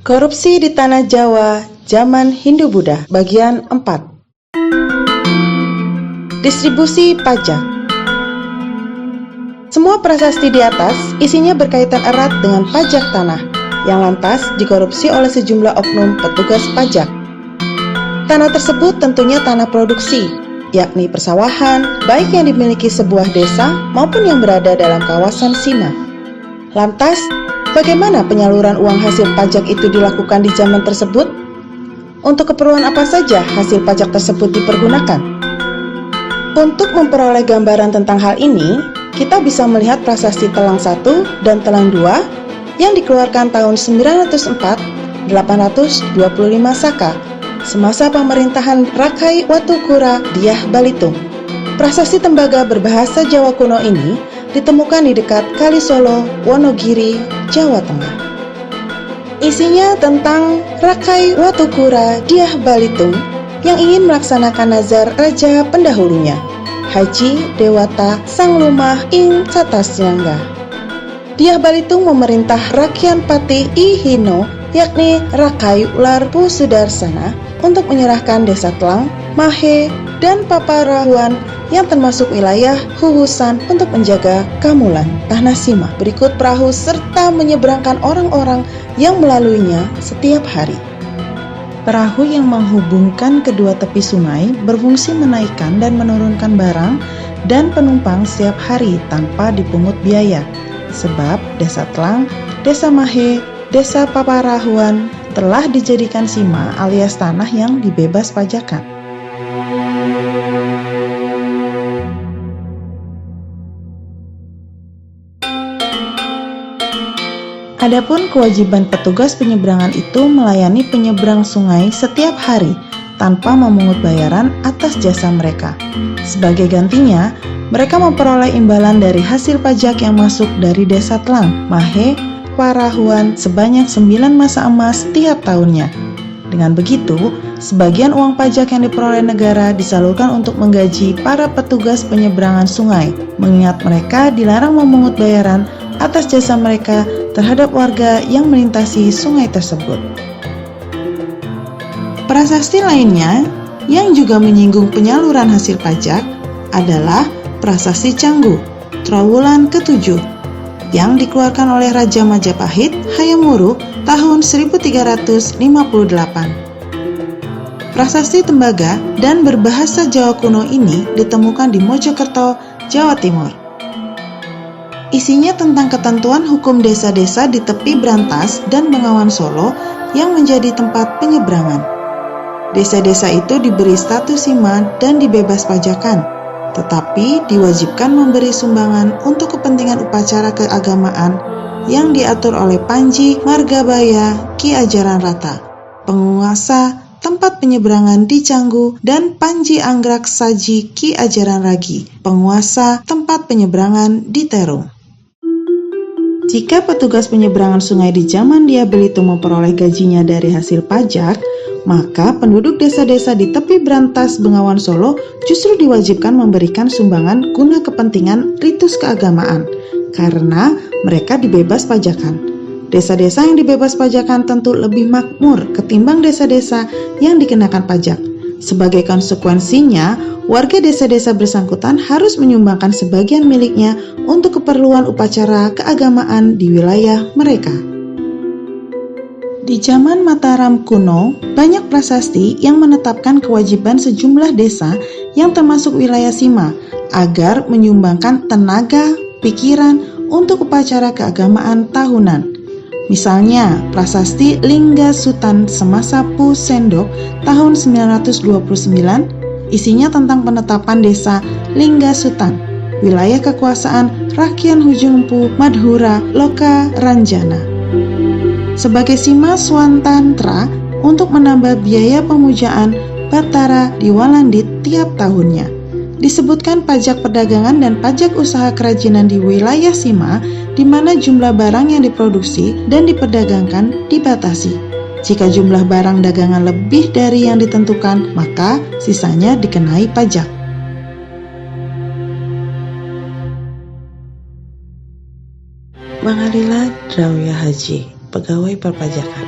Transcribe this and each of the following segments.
Korupsi di Tanah Jawa Zaman Hindu-Buddha Bagian 4. Distribusi pajak. Semua prasasti di atas isinya berkaitan erat dengan pajak tanah yang lantas dikorupsi oleh sejumlah oknum petugas pajak. Tanah tersebut tentunya tanah produksi, yakni persawahan, baik yang dimiliki sebuah desa maupun yang berada dalam kawasan SIMA. Lantas, bagaimana penyaluran uang hasil pajak itu dilakukan di zaman tersebut? Untuk keperluan apa saja hasil pajak tersebut dipergunakan? Untuk memperoleh gambaran tentang hal ini, kita bisa melihat prasasti Telang 1 dan Telang 2 yang dikeluarkan tahun 904-825 Saka semasa pemerintahan Rakai Watukura Dyah Balitung. Prasasti tembaga berbahasa Jawa kuno ini ditemukan di dekat Kali Solo, Wonogiri, Jawa Tengah. Isinya tentang Rakai Watukura Dyah Balitung yang ingin melaksanakan nazar raja pendahulunya, Haji Dewata Sang Lumah ing Satasnyangga. Dyah Balitung memerintah Rakyan Pati I Hino, yakni Rakai Ular Pusudarsana, untuk menyerahkan desa Telang, Mahe, dan Paparahuan yang termasuk wilayah Huhusan untuk menjaga Kamulan, tanah SIMA berikut perahu serta menyeberangkan orang-orang yang melaluinya setiap hari. Perahu yang menghubungkan kedua tepi sungai berfungsi menaikkan dan menurunkan barang dan penumpang setiap hari tanpa dipungut biaya, sebab desa Telang, desa Mahe, desa Paparahuan telah dijadikan SIMA alias tanah yang dibebas pajakan. Adapun kewajiban petugas penyeberangan itu melayani penyeberang sungai setiap hari tanpa memungut bayaran atas jasa mereka. Sebagai gantinya, mereka memperoleh imbalan dari hasil pajak yang masuk dari desa Telang, Mahe, Parahuan sebanyak 9 masa emas setiap tahunnya. Dengan begitu, sebagian uang pajak yang diperoleh negara disalurkan untuk menggaji para petugas penyeberangan sungai, mengingat mereka dilarang memungut bayaran atas jasa mereka terhadap warga yang melintasi sungai tersebut. Prasasti lainnya yang juga menyinggung penyaluran hasil pajak adalah Prasasti Canggu, Trowulan ke-7, yang dikeluarkan oleh Raja Majapahit Hayam Wuruk tahun 1358. Prasasti tembaga dan berbahasa Jawa kuno ini ditemukan di Mojokerto, Jawa Timur. Isinya tentang ketentuan hukum desa-desa di tepi Brantas dan Bengawan Solo yang menjadi tempat penyeberangan. Desa-desa itu diberi status SIMA dan dibebas pajakan, tetapi diwajibkan memberi sumbangan untuk kepentingan upacara keagamaan yang diatur oleh Panji Margabaya Ki Ajaran Rata, penguasa tempat penyeberangan di Canggu, dan Panji Anggrek Saji Ki Ajaran Ragi, penguasa tempat penyeberangan di Terong. Jika petugas penyeberangan sungai di zaman Dyah Balitung memperoleh gajinya dari hasil pajak, maka penduduk desa-desa di tepi Brantas Bengawan Solo justru diwajibkan memberikan sumbangan guna kepentingan ritus keagamaan, karena mereka dibebas pajakan. Desa-desa yang dibebas pajakan tentu lebih makmur ketimbang desa-desa yang dikenakan pajak. Sebagai konsekuensinya, warga desa-desa bersangkutan harus menyumbangkan sebagian miliknya untuk keperluan upacara keagamaan di wilayah mereka. Di zaman Mataram kuno, banyak prasasti yang menetapkan kewajiban sejumlah desa yang termasuk wilayah SIMA agar menyumbangkan tenaga, pikiran untuk upacara keagamaan tahunan. Misalnya, prasasti Lingga Sutan semasa Pu Sendok tahun 929 isinya tentang penetapan desa Lingga Sutan, wilayah kekuasaan Rakyan Hujungpu Madhura Loka Ranjana, sebagai SIMA Swantantra untuk menambah biaya pemujaan Batara di Walandit tiap tahunnya. Disebutkan pajak perdagangan dan pajak usaha kerajinan di wilayah SIMA, di mana jumlah barang yang diproduksi dan diperdagangkan dibatasi. Jika jumlah barang dagangan lebih dari yang ditentukan, maka sisanya dikenai pajak. Mangalila Drawya Haji, Pegawai Perpajakan.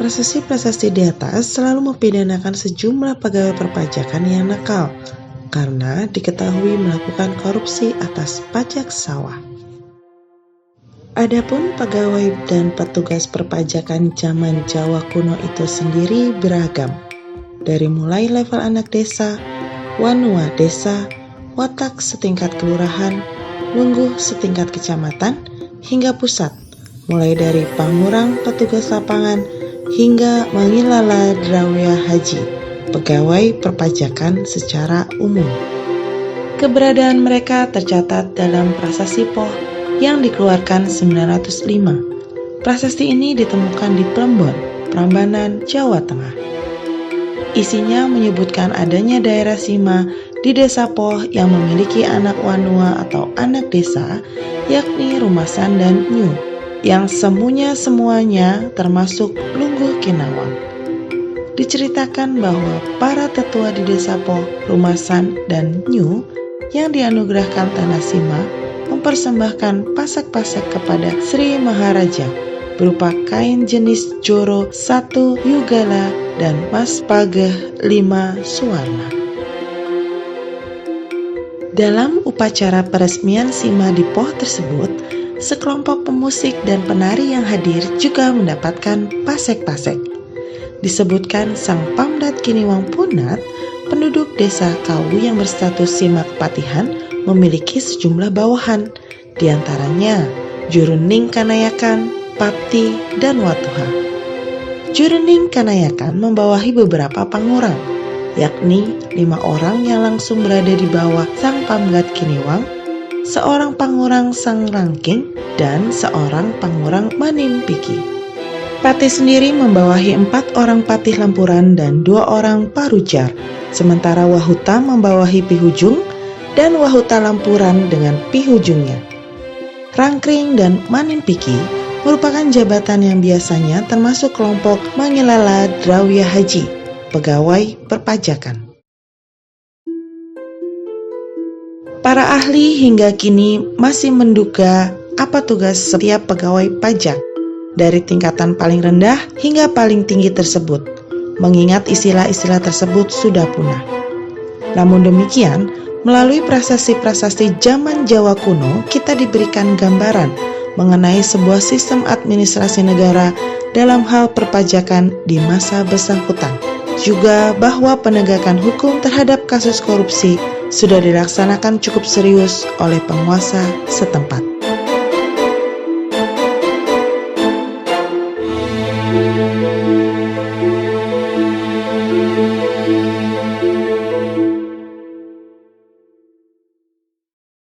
Prasasti-prasasti di atas selalu mempidanakan sejumlah pegawai perpajakan yang nakal karena diketahui melakukan korupsi atas pajak sawah. Adapun pegawai dan petugas perpajakan zaman Jawa kuno itu sendiri beragam, dari mulai level anak desa, wanua desa, watak setingkat kelurahan, lungguh setingkat kecamatan, hingga pusat, mulai dari pangurang petugas lapangan hingga mangilala drawya haji, pegawai perpajakan secara umum. Keberadaan mereka tercatat dalam Prasasti Poh yang dikeluarkan 905. Prasasti ini ditemukan di Plembon, Prambanan, Jawa Tengah. Isinya menyebutkan adanya daerah Sima di Desa Poh yang memiliki anak wanua atau anak desa, yakni Rumasan dan Nyu, yang semuanya termasuk Lungguh Kinawang. Diceritakan bahwa para tetua di Desa Poh, Rumasan, dan Nyu yang dianugerahkan tanah Sima mempersembahkan pasak-pasak kepada Sri Maharaja berupa kain jenis Joro 1 Yugala dan Mas Pageh 5 Suwarna. Dalam upacara peresmian Sima di Poh tersebut, sekelompok pemusik dan penari yang hadir juga mendapatkan pasek-pasek. Disebutkan Sang Pamdat Kiniwang Punat, penduduk desa Kawu yang berstatus Sima Kepatihan memiliki sejumlah bawahan, diantaranya Juruning Kanayakan, Pati, dan Watuha. Juruning Kanayakan membawahi beberapa pangurang, yakni 5 orang yang langsung berada di bawah Sang Pamdat Kiniwang, seorang pangurang Sang Rangking, dan seorang pangurang Manimpiki. Pati sendiri membawahi 4 orang patih lampuran dan 2 orang parujar, sementara Wahuta membawahi pihujung dan Wahuta lampuran dengan pihujungnya. Rangkring dan Manimpiki merupakan jabatan yang biasanya termasuk kelompok Mangilala Drawya Haji, pegawai perpajakan. Para ahli hingga kini masih menduga apa tugas setiap pegawai pajak, dari tingkatan paling rendah hingga paling tinggi tersebut, mengingat istilah-istilah tersebut sudah punah. Namun demikian, melalui prasasti-prasasti zaman Jawa kuno, kita diberikan gambaran mengenai sebuah sistem administrasi negara dalam hal perpajakan di masa bersangkutan. Juga bahwa penegakan hukum terhadap kasus korupsi sudah dilaksanakan cukup serius oleh penguasa setempat.